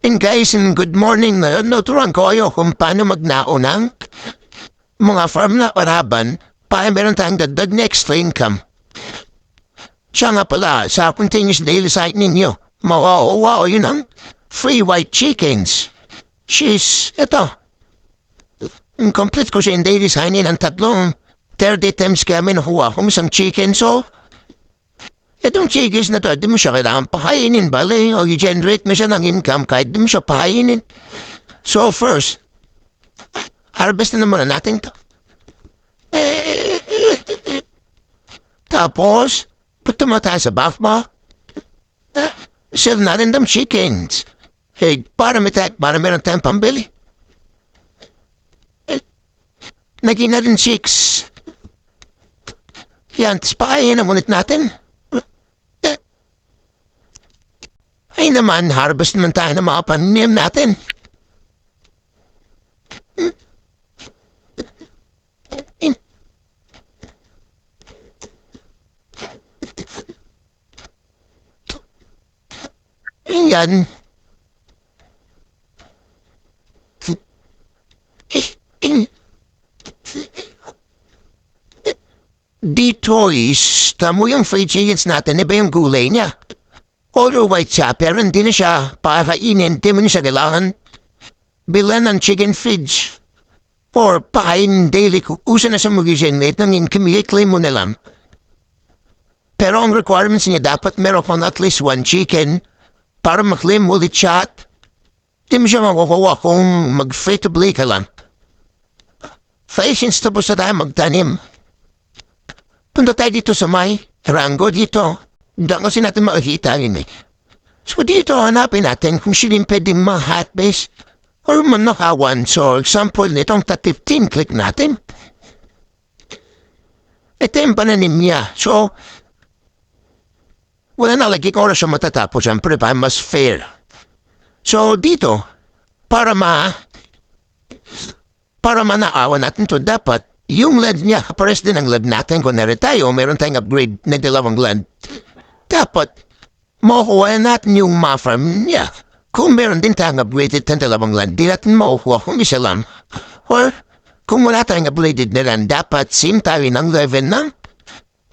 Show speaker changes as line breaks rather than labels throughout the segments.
And guys, good morning ngayon. Turuan ko kayo kung paano magnao ng mga farm na paraban para meron tayong dagdag na extra income. Siya nga pala, sa continuous daily site ninyo, mawawaw yun ang free white chickens. Ito, complete ko siya yung daily sign ng tatlong 30 times kami nakuha kung isang chicken. So, itong chickens na to, di mo siya kailangan pakainin, bale, o i-generate mo siya ng income kahit di mo siya pakainin. So first, harvest na muna natin to. Tapos, punta mo tayo sa bath mo. Sell natin ng chickens. Para meron tayong pambili. Naging na rin chicks. Yan, pakainin na ngunit natin. Ay naman, harvest naman tayo ng mga pananim natin. Ayan. Dito tamo yung free chickens natin, iba yung gulay niya. All white siya, pero hindi na siya pakainin, di mo niya siya kailangan bilan ng chicken feeds. Or pakain daily ko, usa na sa mag-generate ng income, i-claim mo na lang. Pero ang requirements niya, dapat meron kang at least one chicken para mag-claim ulit siya at di mo siya makukuha kung mag-free to play ka lang. Patience tapos na tayo magtanim. Punta tayo dito sa may Rango dito. Diyan kasi natin makikita yun eh. So dito hanapin natin kung silin pwedeng ma-hot base or manakawan. So example nitong tat-15, click natin. Ito yung pananim niya. So, wala na lagi kung oras siya matatapos. Siyempre pa, mas fair. So dito, para manaawan natin to dapat yung land niya, kapares din ang land natin. Kung narin tayo, meron tayong upgrade na dalawang land. Dapat, makukuha natin yung ma-farm niya. Kung meron din tayong upgraded na dalawang land, di natin makukuha kung isa lang. Or, kung wala tayong upgraded na land, dapat same tayo ng level ng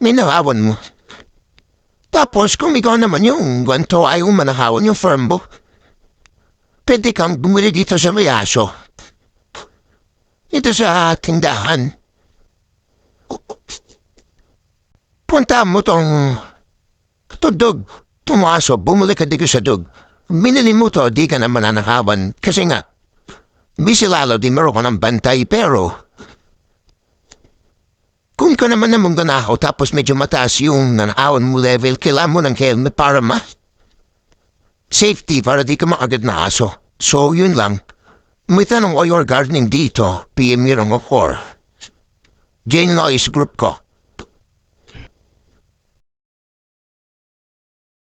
minahawan mo. Tapos, kung ikaw naman yung ganito ayaw manahawan yung farm mo, pwede kang bumili dito sa Mayaso. Ito sa tindahan. Punta mo tong dog. Pumasok, bumuli ka dito sa dog. Minili mo to, di ka na mananakawan. Kasi nga, busy lalo di meron ka ng bantay. Pero, kung ka naman namang ganahaw tapos medyo mataas yung nanakawan mo level, kailangan mo ng helmet para safety, para di ka makagad na aso. So, yun lang. May tanong o your gardening dito, PM nyo lang ako. Jane Lois Group ko.